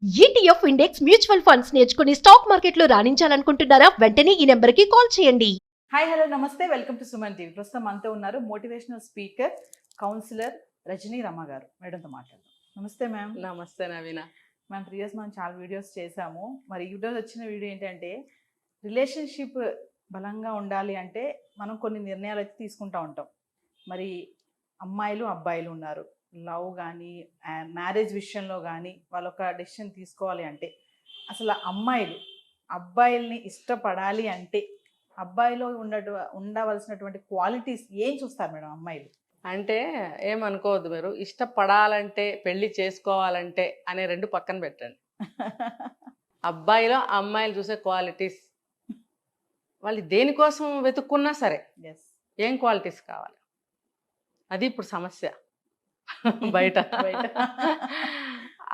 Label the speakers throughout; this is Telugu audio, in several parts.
Speaker 1: ఈటీఎఫ్ ఇండెక్స్ మ్యూచువల్ ఫండ్స్ నేర్చుకుని స్టాక్ మార్కెట్లో రాణించాలనుకుంటున్నారా? వెంటనే ఈ నెంబర్కి కాల్ చేయండి.
Speaker 2: హాయ్ హలో నమస్తే, వెల్కమ్ టు సుమన్ టీవీ. ప్రస్తుతం మనతో ఉన్నారు motivational speaker, counsellor Rajani Rama garu. మేడంతో మాట్లాడదాం. నమస్తే మ్యామ్.
Speaker 3: నమస్తే నవీన.
Speaker 2: మ్యామ్, ప్రీవియస్ మనం చాలా వీడియోస్ చేసాము. మరి ఈరోజు వచ్చిన వీడియో ఏంటంటే, రిలేషన్షిప్ బలంగా ఉండాలి అంటే మనం కొన్ని నిర్ణయాలు అయితే తీసుకుంటూ ఉంటాం. మరి అమ్మాయిలు అబ్బాయిలు ఉన్నారు. లవ్ కానీ మ్యారేజ్ విషయంలో కానీ వాళ్ళు ఒక డెసిషన్ తీసుకోవాలి అంటే, అసలు అమ్మాయిలు అబ్బాయిల్ని ఇష్టపడాలి అంటే అబ్బాయిలో ఉండవలసినటువంటి క్వాలిటీస్ ఏం చూస్తారు మేడం అమ్మాయిలు?
Speaker 3: అంటే ఏమనుకోవద్దు మీరు, ఇష్టపడాలంటే పెళ్లి చేసుకోవాలంటే అనే రెండు పక్కన పెట్టండి. అబ్బాయిలో అమ్మాయిలు చూసే క్వాలిటీస్, వాళ్ళు దేనికోసం వెతుక్కున్నా సరే ఏం క్వాలిటీస్ కావాలి, అది ఇప్పుడు సమస్య బయట.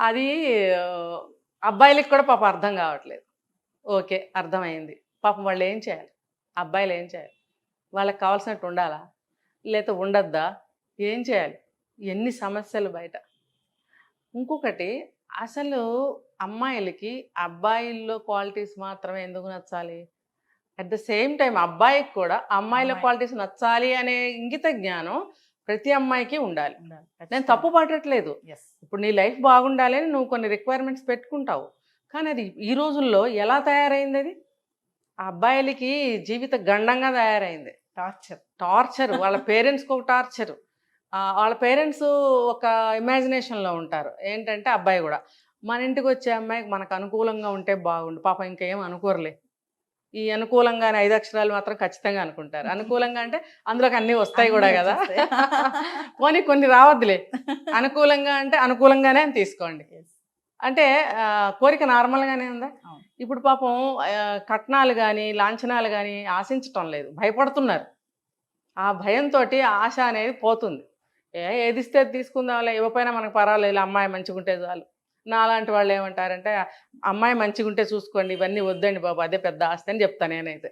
Speaker 3: అది అబ్బాయిలకి కూడా పాపం అర్థం కావట్లేదు. ఓకే, అర్థమైంది. పాపం వాళ్ళు ఏం చేయాలి, అబ్బాయిలు ఏం చేయాలి? వాళ్ళకి కావాల్సినట్టు ఉండాలా, లేకపోతే ఉండద్దా? ఏం చేయాలి? ఎన్ని సమస్యలు బయట. ఇంకొకటి, అసలు అమ్మాయిలకి అబ్బాయిల్లో క్వాలిటీస్ మాత్రమే ఎందుకు నచ్చాలి? అట్ ద సేమ్ టైం అబ్బాయికి కూడా అమ్మాయిల క్వాలిటీస్ నచ్చాలి అనే ఇంగిత జ్ఞానం ప్రతి అమ్మాయికి ఉండాలి. నేను తప్పు పట్టట్లేదు. ఇప్పుడు నీ లైఫ్ బాగుండాలి అని నువ్వు కొన్ని రిక్వైర్మెంట్స్ పెట్టుకుంటావు, కానీ అది ఈ రోజుల్లో ఎలా తయారైంది? అది ఆ అబ్బాయిలకి జీవిత గండంగా తయారైంది. టార్చర్ వాళ్ళ పేరెంట్స్కి ఒక టార్చర్. వాళ్ళ పేరెంట్స్ ఒక ఇమాజినేషన్లో ఉంటారు. ఏంటంటే అబ్బాయి కూడా మన ఇంటికి వచ్చే అమ్మాయికి మనకు అనుకూలంగా ఉంటే బాగుండు. పాపం ఇంకేం అనుకోరలే. ఈ అనుకూలంగానే 5 అక్షరాలు మాత్రం ఖచ్చితంగా అనుకుంటారు. అనుకూలంగా అంటే అందులోకి అన్నీ వస్తాయి కూడా కదా, పోనీ కొన్ని రావద్దులే. అనుకూలంగా అంటే అనుకూలంగానే అని తీసుకోండి. అంటే కోరిక నార్మల్గానే ఉందా? ఇప్పుడు పాపం కట్నాలు కానీ లాంఛనాలు కానీ ఆశించటం లేదు, భయపడుతున్నారు. ఆ భయంతో ఆశ అనేది పోతుంది. ఏది ఇస్తే తీసుకుందాంలే, ఇవ్వకపోయినా మనకు పర్వాలేదు, అమ్మాయి మంచిగుంటే చాలు. నాలాంటి వాళ్ళు ఏమంటారంటే, అమ్మాయి మంచిగుంటే చూసుకోండి, ఇవన్నీ వద్దండి బాబు, అదే పెద్ద ఆస్తి అని చెప్తాను నేనైతే.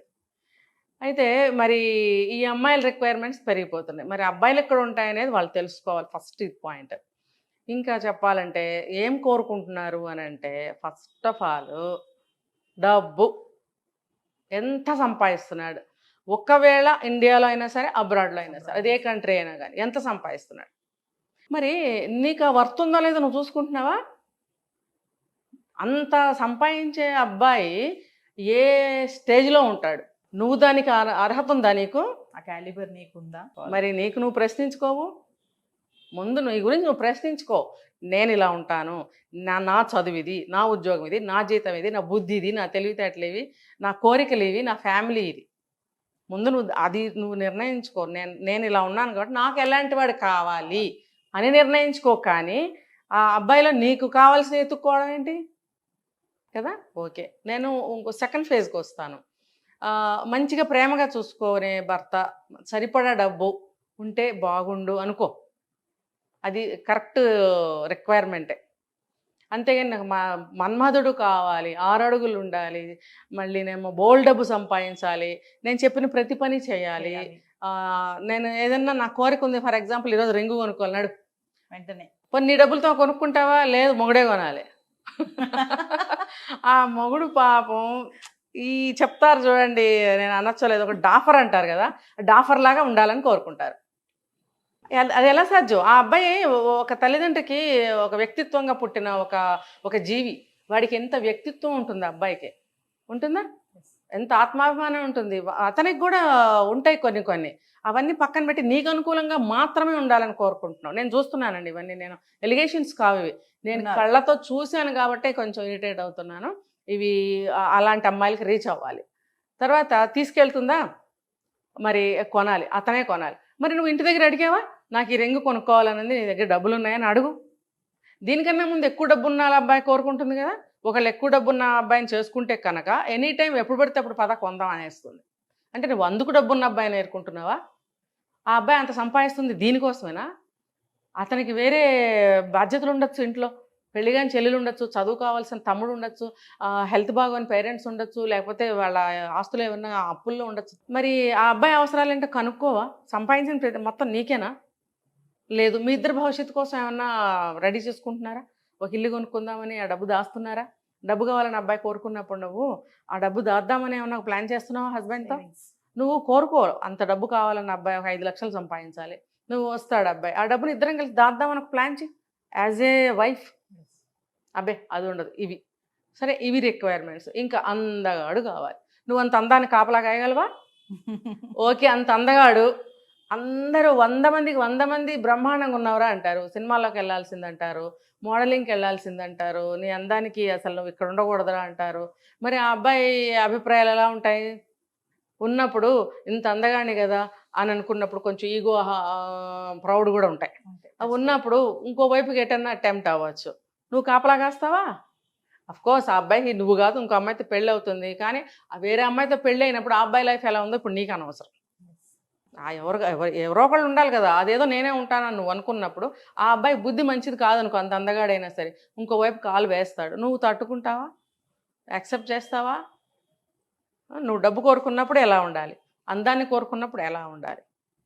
Speaker 3: అయితే మరి ఈ అమ్మాయిల రిక్వైర్మెంట్స్ పెరిగిపోతున్నాయి. మరి అబ్బాయిలు ఎక్కడ ఉంటాయనేది వాళ్ళు తెలుసుకోవాలి, ఫస్ట్ ఇది పాయింట్. ఇంకా చెప్పాలంటే ఏం కోరుకుంటున్నారు అని అంటే, ఫస్ట్ ఆఫ్ ఆల్ డబ్బు. ఎంత సంపాదిస్తున్నాడు, ఒకవేళ ఇండియాలో అయినా సరే అబ్రాడ్లో అయినా సరే, అదే కంట్రీ అయినా కానీ ఎంత సంపాదిస్తున్నాడు. మరి నీకు ఆ వర్త్ ఉందో లేదో నువ్వు చూసుకుంటున్నావా? అంత సంపాదించే అబ్బాయి ఏ స్టేజ్లో ఉంటాడు? నువ్వు దానికి అర్హత ఉందా? నీకు
Speaker 2: ఆ క్యాలిబర్ నీకుందా?
Speaker 3: మరి నీకు నువ్వు ప్రశ్నించుకోవు. ముందు నీ గురించి నువ్వు ప్రశ్నించుకో. నేను ఇలా ఉంటాను, నా చదువు ఇది, నా ఉద్యోగం ఇది, నా జీతం ఇది, నా బుద్ధి ఇది, నా తెలివితేటలు ఇవి, నా కోరికలు ఇవి, నా ఫ్యామిలీ ఇది. ముందు నువ్వు నిర్ణయించుకో. నేను ఇలా ఉన్నాను కాబట్టి నాకు ఎలాంటి వాడు కావాలి అని నిర్ణయించుకో. కానీ ఆ అబ్బాయిలో నీకు కావాల్సిన ఎత్తుక్కోవడం ఏంటి కదా? ఓకే, నేను ఇంకో సెకండ్ ఫేజ్కి వస్తాను. మంచిగా ప్రేమగా చూసుకోనే భర్త, సరిపడా డబ్బు ఉంటే బాగుండు అనుకో, అది కరెక్ట్ రిక్వైర్మెంటే. అంతేగాని నాకు మన్మధుడు కావాలి, 6 అడుగులు ఉండాలి, మళ్ళీనేమో బోల్ డబ్బు సంపాదించాలి, నేను చెప్పిన ప్రతి పని చేయాలి, నేను ఏదన్నా నా కోరిక ఉంది, ఫర్ ఎగ్జాంపుల్ ఈరోజు రింగు కొనుక్కోవాలన్నాడు,
Speaker 2: వెంటనే
Speaker 3: నీ డబ్బులతో కొనుక్కుంటావా? లేదు, మొగుడే కొనాలి. ఆ మొగుడు పాపం ఈ చెప్తారు చూడండి, నేను అనొచ్చలేదు, ఒక డాఫర్ అంటారు కదా, డాఫర్ లాగా ఉండాలని కోరుకుంటారు. అది ఎలా సాధ్యం? ఆ అబ్బాయి ఒక తల్లిదండ్రికి ఒక వ్యక్తిత్వంగా పుట్టిన ఒక జీవి. వాడికి ఎంత వ్యక్తిత్వం ఉంటుంది అబ్బాయికి? ఉంటుందా? ఎంత ఆత్మాభిమానం ఉంటుంది? అతనికి కూడా ఉంటాయి కొన్ని. అవన్నీ పక్కన పెట్టి నీకు అనుకూలంగా మాత్రమే ఉండాలని కోరుకుంటున్నావు. నేను చూస్తున్నానండి ఇవన్నీ, నేను ఎలిగేషన్స్ కావు ఇవి, నేను కళ్ళతో చూశాను కాబట్టే కొంచెం ఇరిటేట్ అవుతున్నాను. ఇవి అలాంటి అమ్మాయిలకి రీచ్ అవ్వాలి. తర్వాత తీసుకెళ్తుందా? మరి కొనాలి, అతనే కొనాలి. మరి నువ్వు ఇంటి దగ్గర అడిగావా, నాకు ఈ రింగు కొనుక్కోవాలన్నది, నీ దగ్గర డబ్బులు ఉన్నాయని అడుగు. దీనికన్నా ముందు ఎక్కువ డబ్బు ఉన్న అబ్బాయి కోరుకుంటుంది కదా. ఒకళ్ళు ఎక్కువ డబ్బున్న అబ్బాయిని చేసుకుంటే కనుక ఎనీ టైం ఎప్పుడు పడితే అప్పుడు పద కొందాం అనేస్తుంది. అంటే నువ్వు అందుకు డబ్బున్న అబ్బాయిని ఏరుకుంటున్నావా? ఆ అబ్బాయి అంత సంపాదిస్తుంది దీనికోసమేనా? అతనికి వేరే బాధ్యతలు ఉండొచ్చు, ఇంట్లో పెళ్ళిగాని చెల్లెలు ఉండొచ్చు, చదువు కావాల్సిన తమ్ముడు ఉండొచ్చు, హెల్త్ బాగోని పేరెంట్స్ ఉండొచ్చు, లేకపోతే వాళ్ళ ఆస్తులు ఏమన్నా అప్పుల్లో ఉండొచ్చు. మరి ఆ అబ్బాయి అవసరాలు ఏంటో కనుక్కోవా? సంపాదించిన మొత్తం నీకేనా? లేదు, మీ ఇద్దరు భవిష్యత్తు కోసం ఏమన్నా రెడీ చేసుకుంటున్నారా? ఒక ఇల్లు కొనుక్కుందామని ఆ డబ్బు దాస్తున్నారా? డబ్బు కావాలని అబ్బాయి కోరుకున్నప్పుడు నువ్వు ఆ డబ్బు దాద్దామని ఏమన్నా ప్లాన్ చేస్తున్నావా హస్బెండ్తో?
Speaker 2: Savings.
Speaker 3: నువ్వు కోరుకో, అంత డబ్బు కావాలన్న అబ్బాయి ఒక 5 లక్షలు సంపాదించాలి, నువ్వు వస్తాడు అబ్బాయి, ఆ డబ్బుని ఇద్దరం కలిసి దాద్దామని ఒక ప్లాన్ చేయి యాజ్ ఏ వైఫ్. అబ్బే అది ఉండదు. ఇవి సరే, ఇవి రిక్వైర్మెంట్స్. ఇంకా అందగాడు కావాలి. నువ్వు అంత అందాన్ని కాపలా కాయగలవా? ఓకే, అంత అందగాడు అందరూ 100 మందికి 100 మంది బ్రహ్మాండంగా ఉన్నవరా అంటారు, సినిమాల్లోకి వెళ్ళాల్సిందంటారు, మోడలింగ్కి వెళ్ళాల్సిందంటారు, నీ అందానికి అసలు నువ్వు ఇక్కడ ఉండకూడదురా అంటారు. మరి ఆ అబ్బాయి అభిప్రాయాలు ఎలా ఉంటాయి? ఉన్నప్పుడు ఇంత అందగాని కదా అని అనుకున్నప్పుడు కొంచెం ఈగో ప్రౌడ్ కూడా ఉంటాయి.
Speaker 2: అంతే.
Speaker 3: అవి ఉన్నప్పుడు ఇంకో వైపుకి ఎటన్నా అటెంప్ట్ అవ్వచ్చు. నువ్వు కాపలా కాస్తావా? కోర్స్ ఆ అబ్బాయికి నువ్వు కాదు ఇంకో అమ్మాయితో పెళ్ళి అవుతుంది, కానీ ఆ వేరే అమ్మాయితో పెళ్ళి అయినప్పుడు ఆ అబ్బాయి లైఫ్ ఎలా ఉందో ఇప్పుడు నీకు అనవసరం. ఎవరో ఒకళ్ళు ఉండాలి కదా. అదేదో నేనే ఉంటానని నువ్వు అనుకున్నప్పుడు ఆ అబ్బాయి బుద్ధి మంచిది కాదనుకో, అంత అందగాడైనా సరే ఇంకోవైపు కాలు వేస్తాడు, నువ్వు తట్టుకుంటావా? యాక్సెప్ట్ చేస్తావా? నువ్వు డబ్బు కోరుకున్నప్పుడు ఎలా ఉండాలి, అందాన్ని కోరుకున్నప్పుడు ఎలా ఉండాలి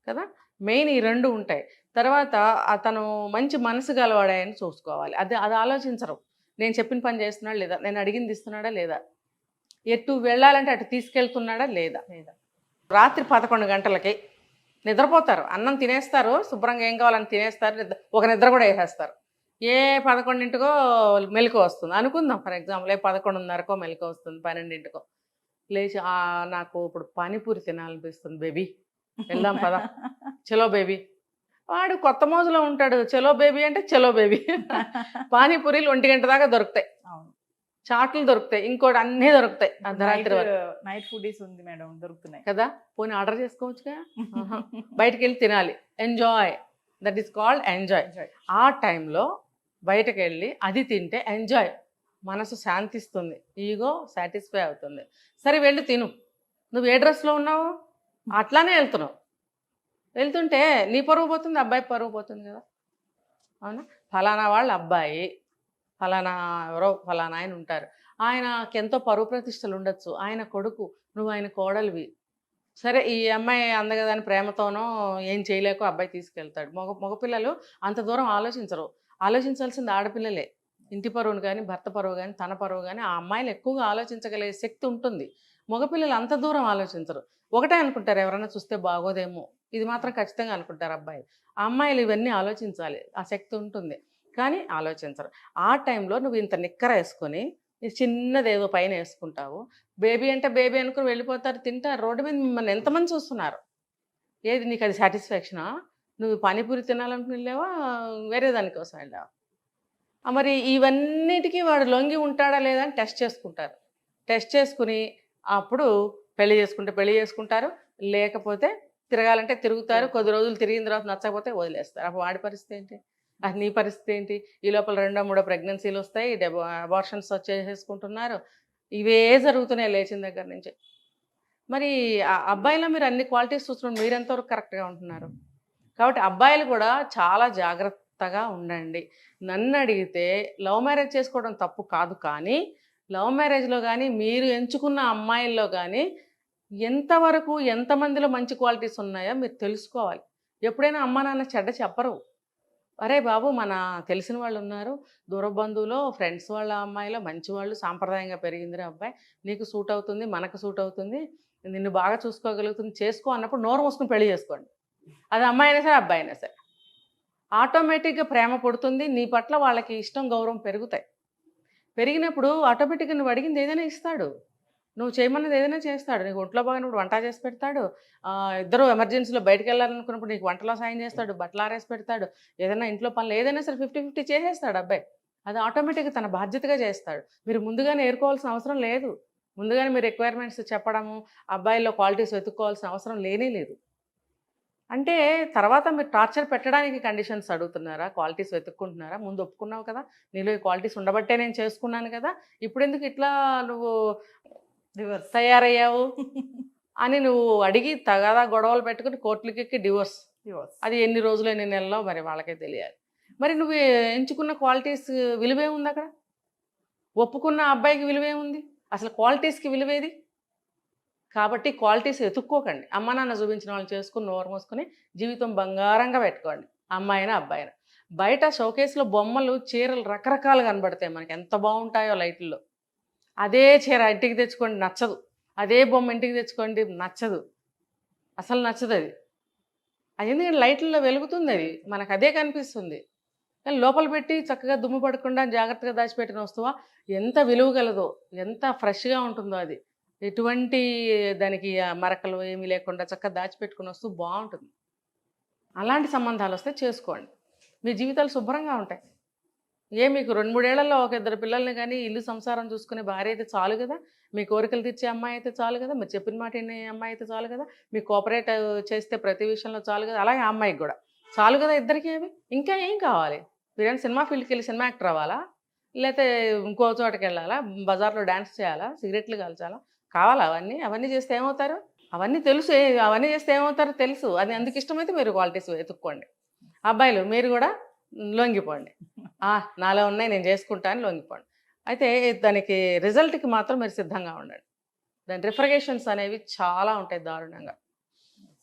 Speaker 3: కదా. మెయిన్ ఈ రెండు ఉంటాయి. తర్వాత అతను మంచి మనసు గలవాడని చూసుకోవాలి. అది ఆలోచించరు. నేను చెప్పిన పని చేస్తున్నాడా లేదా, నేను అడిగింది ఇస్తున్నాడా లేదా, ఎటు వెళ్ళాలంటే అటు తీసుకెళ్తున్నాడా లేదా. రాత్రి 11 గంటలకి నిద్రపోతారు, అన్నం తినేస్తారు, శుభ్రంగా ఏం కావాలని తినేస్తారు, ఒక నిద్ర కూడా వేసేస్తారు. 11కో మెలకు వస్తుంది అనుకుందాం, ఫర్ ఎగ్జాంపుల్ 11:30కో మెలకు వస్తుంది, 12కో లేచి నాకు ఇప్పుడు పానీపూరి తినాలనిపిస్తుంది బేబీ, వెళ్దాం పదా, చలో బేబీ. వాడు కొత్త మోజులో ఉంటాడు, చలో బేబీ అంటే చలో బేబీ. పానీపూరీలు 1 గంట దాకా దొరుకుతాయి, చాట్లు దొరుకుతాయి, ఇంకోటి అన్నీ దొరుకుతాయి అర్ధరాత్రి వరకు.
Speaker 2: నైట్ ఫుడీస్ ఉంది మేడం, దొరుకుతున్నాయి
Speaker 3: కదా, పోనీ ఆర్డర్ చేసుకోవచ్చుగా. బయటకు వెళ్ళి తినాలి, enjoy, that is called enjoy. ఆ టైంలో బయటకు వెళ్ళి అది తింటే ఎంజాయ్, మనసు శాంతిస్తుంది, ఈగో సాటిస్ఫై అవుతుంది. సరే వెళ్ళి తిను, నువ్వు ఏ డ్రెస్లో ఉన్నావు అట్లానే వెళ్తున్నావు, వెళ్తుంటే నీ పరువు పోతుంది, అబ్బాయి పరువు పోతుంది కదా. అవునా? ఫలానా వాళ్ళ అబ్బాయి, ఫలానా ఎవరో ఫలానా ఆయన ఉంటారు, ఆయనకి ఎంతో పరువు ప్రతిష్టలు ఉండొచ్చు, ఆయన కొడుకు, నువ్వు ఆయన కోడలివి. సరే ఈ అమ్మాయి అందగదని ప్రేమతోనో ఏం చేయలేకో అబ్బాయి తీసుకెళ్తాడు. మగపిల్లలు అంత దూరం ఆలోచించరు, ఆలోచించాల్సింది ఆడపిల్లలే. ఇంటి పరువును కానీ భర్త పరువు కానీ తన పరువు కానీ ఆ అమ్మాయిలు ఎక్కువగా ఆలోచించగలిగే శక్తి ఉంటుంది. మగపిల్లలు అంత దూరం ఆలోచించరు, ఒకటే అనుకుంటారు ఎవరైనా చూస్తే బాగోదేమో, ఇది మాత్రం ఖచ్చితంగా అనుకుంటారు అబ్బాయిలు. ఆ అమ్మాయిలు ఇవన్నీ ఆలోచించాలి, ఆ శక్తి ఉంటుంది కానీ ఆలోచించరు. ఆ టైంలో నువ్వు ఇంత నిక్కర వేసుకొని చిన్నది ఏదో పైన వేసుకుంటావు, బేబీ అంటే బేబీ అనుకుని వెళ్ళిపోతారు, తింటారు. రోడ్డు మీద మిమ్మల్ని ఎంతమంది చూస్తున్నారు, ఏది నీకు అది సాటిస్ఫాక్షనా? నువ్వు పానీపూరి తినాలనుకుని వెళ్ళావా, వేరే దానికోసం వెళ్ళావా? మరి ఇవన్నిటికీ వాడు లొంగి ఉంటాడా లేదా అని టెస్ట్ చేసుకుంటారు. టెస్ట్ చేసుకుని అప్పుడు పెళ్లి చేసుకుంటారు, లేకపోతే తిరగాలంటే తిరుగుతారు. కొద్ది రోజులు తిరిగిన తర్వాత నచ్చకపోతే వదిలేస్తారు. అప్పుడు వాడి పరిస్థితి ఏంటి, అది నీ పరిస్థితి ఏంటి? ఈ లోపల 2, 3 ప్రెగ్నెన్సీలు వస్తాయి, అబార్షన్స్ వచ్చేసుకుంటున్నారు, ఇవే జరుగుతున్నాయి లేచిన దగ్గర నుంచి. మరి ఆ అబ్బాయిలో మీరు అన్ని క్వాలిటీస్ చూస్తున్నారు, మీరు ఎంతవరకు కరెక్ట్గా ఉంటున్నారు? కాబట్టి అబ్బాయిలు కూడా చాలా జాగ్రత్తగా ఉండండి. నన్ను అడిగితే లవ్ మ్యారేజ్ చేసుకోవడం తప్పు కాదు, కానీ లవ్ మ్యారేజ్లో కానీ మీరు ఎంచుకున్న అమ్మాయిల్లో కానీ ఎంతవరకు ఎంతమందిలో మంచి క్వాలిటీస్ ఉన్నాయో మీరు తెలుసుకోవాలి. ఎప్పుడైనా అమ్మా నాన్న చెడ్డ చెప్పరు. అరే బాబు, మన తెలిసిన వాళ్ళు ఉన్నారు, దూర బంధువులో ఫ్రెండ్స్ వాళ్ళ అమ్మాయిలో మంచి వాళ్ళు, సాంప్రదాయంగా పెరిగిందిరా అబ్బాయి, నీకు సూట్ అవుతుంది, మనకు సూట్ అవుతుంది, నిన్ను బాగా చూసుకోగలుగుతుంది, చేసుకో అన్నప్పుడు నోరు మూసుకుని పెళ్లి చేసుకోండి. అది అమ్మాయి అయినా సరే అబ్బాయి అయినా సరే. ఆటోమేటిక్గా ప్రేమ పుడుతుంది, నీ పట్ల వాళ్ళకి ఇష్టం గౌరవం పెరుగుతాయి. పెరిగినప్పుడు ఆటోమేటిక్గా నువ్వు అడిగింది ఏదైనా ఇస్తాడు, నువ్వు చేయమన్నది ఏదైనా చేస్తాడు. నీకు ఒంట్లో బాగానప్పుడు వంట చేసి పెడతాడు, ఇద్దరు ఎమర్జెన్సీలో బయటకు వెళ్ళాలనుకున్నప్పుడు నీకు వంటలో సాయం చేస్తాడు, బట్టలు ఆరేసి పెడతాడు, ఏదైనా ఇంట్లో పనులు ఏదైనా సరే 50-50 చేసేస్తాడు అబ్బాయి. అది ఆటోమేటిక్గా తన బాధ్యతగా చేస్తాడు. మీరు ముందుగానే ఏరుకోవాల్సిన అవసరం లేదు, ముందుగానే మీరు రిక్వైర్మెంట్స్ చెప్పడము, అబ్బాయిల్లో క్వాలిటీస్ వెతుక్కోవాల్సిన అవసరం లేనే లేదు. అంటే తర్వాత మీరు టార్చర్ పెట్టడానికి కండిషన్స్ అడుగుతున్నారా, క్వాలిటీస్ వెతుక్కుంటున్నారా? ముందు ఒప్పుకున్నావు కదా, నీలో ఈ క్వాలిటీస్ ఉండబట్టే నేను చేసుకున్నాను కదా, ఇప్పుడు ఎందుకు ఇట్లా నువ్వు
Speaker 2: రివర్స్
Speaker 3: తయారయ్యావు అని నువ్వు అడిగి తగదా గొడవలు పెట్టుకుని కోర్టులకి ఎక్కి డివోర్స్. అది ఎన్ని రోజులు ఎన్ని నెలలో మరి వాళ్ళకే తెలియాలి. మరి నువ్వు ఎంచుకున్న క్వాలిటీస్ విలువే ఉంది అక్కడ, ఒప్పుకున్న అబ్బాయికి విలువే ఉంది, అసలు క్వాలిటీస్కి విలువేది? కాబట్టి క్వాలిటీస్ ఎత్తుక్కోకండి, అమ్మ నాన్న చూపించిన వాళ్ళు చేసుకుని నోరు మూసుకొని జీవితం బంగారంగా పెట్టుకోండి, అమ్మాయినా అబ్బాయినా. బయట షోకేస్లో బొమ్మలు చీరలు రకరకాలు కనబడతాయి మనకి, ఎంత బాగుంటాయో లైట్లలో. అదే చీర ఇంటికి తెచ్చుకోండి నచ్చదు, అదే బొమ్మ ఇంటికి తెచ్చుకోండి నచ్చదు, అసలు నచ్చదు అది. అది ఎందుకంటే లైట్లలో వెలుగుతుంది, అది మనకు అదే కనిపిస్తుంది. కానీ లోపల పెట్టి చక్కగా దుమ్ము పడకుండా జాగ్రత్తగా దాచిపెట్టిన వస్తువా ఎంత విలువ గలదో, ఎంత ఫ్రెష్గా ఉంటుందో, అది ఎటువంటి దానికి మరకలు ఏమీ లేకుండా చక్కగా దాచిపెట్టుకుని వస్తూ బాగుంటుంది. అలాంటి సంబంధాలు వస్తే చేసుకోండి, మీ జీవితాలు శుభ్రంగా ఉంటాయి. మీకు 2-3 ఏళ్లలో ఒక 2 పిల్లల్ని కానీ ఇల్లు సంసారం చూసుకునే భార్య అయితే చాలు కదా, మీ కోరికలు తీర్చే అమ్మాయి అయితే చాలు కదా, మీరు చెప్పిన మాట వినే అమ్మాయి అయితే చాలు కదా, మీ కోఆపరేట్ చేస్తే ప్రతి విషయంలో చాలు కదా, అలాగే ఆ అమ్మాయికి కూడా చాలు కదా, ఇద్దరికి అవి. ఇంకా ఏం కావాలి? మీరేమైనా సినిమా ఫీల్డ్కి వెళ్ళి సినిమా యాక్టర్ అవ్వాలా, లేకపోతే ఇంకో చోటకి వెళ్ళాలా, బజార్లో డ్యాన్స్ చేయాలా, సిగరెట్లు కాల్చాలా, కావాలా అవన్నీ? అవన్నీ చేస్తే ఏమవుతారు? అవన్నీ తెలుసు, అవన్నీ చేస్తే ఏమవుతారో తెలుసు. అది అందుకు ఇష్టమైతే మీరు క్వాలిటీస్ వెతుక్కోండి. అబ్బాయిలు మీరు కూడా లొంగిపోండి, నాలో ఉన్నాయి నేను చేసుకుంటా అని లొంగిపోండి. అయితే దానికి రిజల్ట్కి మాత్రం మీరు సిద్ధంగా ఉండండి. దాని రిఫ్రిగేషన్స్ అనేవి చాలా ఉంటాయి దారుణంగా.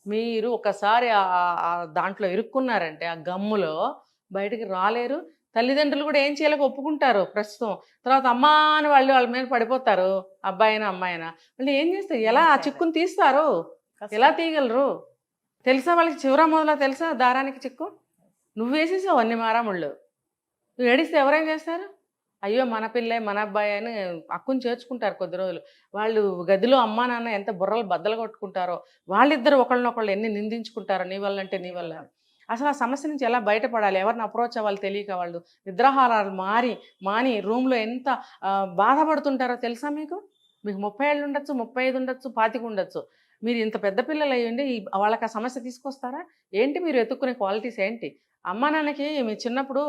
Speaker 3: మీరు ఒకసారి దాంట్లో ఇరుక్కున్నారంటే ఆ గమ్ములో బయటికి రాలేరు. తల్లిదండ్రులు కూడా ఏం చేయలేక ఒప్పుకుంటారు ప్రస్తుతం. తర్వాత అమ్మా అని వాళ్ళ మీద పడిపోతారు, అబ్బాయి అయినా అమ్మాయి అయినా. వాళ్ళు ఏం చేస్తారు, ఎలా ఆ చిక్కుని తీస్తారు, ఎలా తీయగలరు? తెలుసా వాళ్ళకి చివరా మొదలా తెలుసా దారానికి చిక్కు? నువ్వు వేసేసావు అన్ని మారాముళ్ళు. నువ్వు ఏడిస్తే ఎవరేం చేస్తారు? అయ్యో మన పిల్లే మన అబ్బాయి అని అక్కుని చేర్చుకుంటారు కొద్ది రోజులు. వాళ్ళు గదిలో అమ్మా నాన్న ఎంత బుర్రలు బద్దలు కొట్టుకుంటారో, వాళ్ళిద్దరు ఒకళ్ళనొకళ్ళు ఎన్ని నిందించుకుంటారో, నీ వల్ల అంటే నీ వల్ల. అసలు ఆ సమస్య నుంచి ఎలా బయటపడాలి, ఎవరిని అప్రోచ్ అవ్వాలి తెలియక వాళ్ళు నిద్రాహారాలు మాని రూమ్లో ఎంత బాధపడుతుంటారో తెలుసా మీకు? మీకు 30 ఏళ్ళు ఉండొచ్చు, 35 ఉండొచ్చు, 25 ఉండొచ్చు. మీరు ఇంత పెద్ద పిల్లలు అయ్యండి వాళ్ళకి ఆ సమస్య తీసుకొస్తారా? ఏంటి మీరు వెతుక్కునే క్వాలిటీస్ ఏంటి? అమ్మా నాన్నకి మీ చిన్నప్పుడు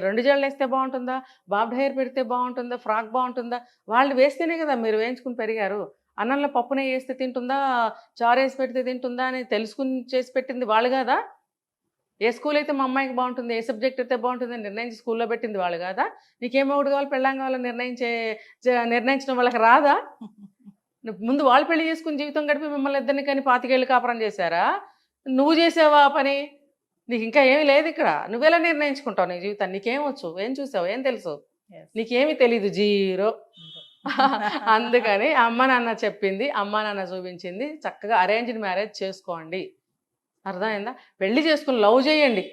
Speaker 3: 2 జడలు వేస్తే బాగుంటుందా, బాబ్డ్ హెయిర్ పెడితే బాగుంటుందా, ఫ్రాక్ బాగుంటుందా? వాళ్ళు వేస్తేనే కదా మీరు వేయించుకుని పెరిగారు. అన్నంలో పప్పునే వేస్తే తింటుందా, చారు వేసి పెడితే తింటుందా అని తెలుసుకుని చేసి పెట్టింది వాళ్ళు కాదా? ఏ స్కూల్ అయితే మా అమ్మాయికి బాగుంటుంది, ఏ సబ్జెక్ట్ అయితే బాగుంటుంది నిర్ణయించి స్కూల్లో పెట్టింది వాళ్ళు కాదా? నీకేం ఒకటి కావాలి పెళ్ళాం కావాలో నిర్ణయించడం వాళ్ళకి రాదా? ముందు వాళ్ళు పెళ్లి చేసుకుని జీవితం గడిపి మిమ్మల్ని ఇద్దరిని కానీ 25 ఏళ్ళు కాపురం చేశారా? నువ్వు చేసావా పని? నీకు ఇంకా ఏమీ లేదు ఇక్కడ. నువ్వెలా నిర్ణయించుకుంటావు నీ జీవితాన్ని? నీకేమొచ్చు, ఏం చూసావు, ఏం తెలుసు? నీకేమీ తెలీదు, జీరో. అందుకని అమ్మ నాన్న చెప్పింది, అమ్మ నాన్న చూపించింది, చక్కగా అరేంజ్డ్ మ్యారేజ్ చేసుకోండి. అర్థమైందా? పెళ్లి చేసుకుని లవ్ చేయండి,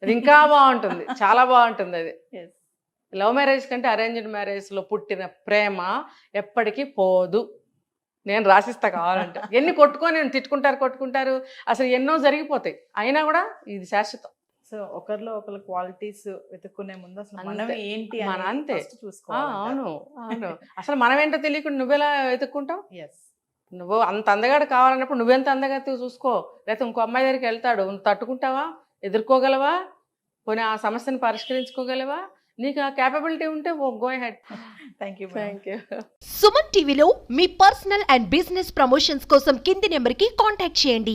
Speaker 3: అది ఇంకా బాగుంటుంది, చాలా బాగుంటుంది. అది లవ్ మ్యారేజ్ కంటే అరేంజ్డ్ మ్యారేజ్లో పుట్టిన ప్రేమ ఎప్పటికీ పోదు. నేను రాసిస్తా కావాలంటే. ఎన్ని కొట్టుకుంటారు, అసలు ఎన్నో జరిగిపోతాయి, అయినా కూడా ఇది శాశ్వతం.
Speaker 2: సో ఒకరిలో ఒకరు క్వాలిటీస్ వెతుక్కునే ముందు అసలు మనం
Speaker 3: అంతే.
Speaker 2: ఏంటి
Speaker 3: మన అంతే.
Speaker 2: చూసుకోవాలి.
Speaker 3: అవును. అసలు మనం ఏంటో తెలియకుండా నువ్వెలా వెతుక్కుంటావు?
Speaker 2: ఎస్,
Speaker 3: నువ్వు అంత అందగాడు కావాలన్నప్పుడు నువ్వెంత అందగత్తి చూసుకో. లేకపోతే ఇంకో అమ్మాయి దగ్గరికి వెళ్తాడు, నువ్వు తట్టుకుంటావా, ఎదుర్కోగలవా, పోనీ ఆ సమస్యను పరిష్కరించుకోగలవా? నీకు ఆ క్యాపబిలిటీ ఉంటే go head.
Speaker 2: Thank you.
Speaker 1: Suman టీవీలో మీ పర్సనల్ అండ్ బిజినెస్ ప్రమోషన్స్ కోసం కింది నెంబర్కి కాంటాక్ట్ చేయండి.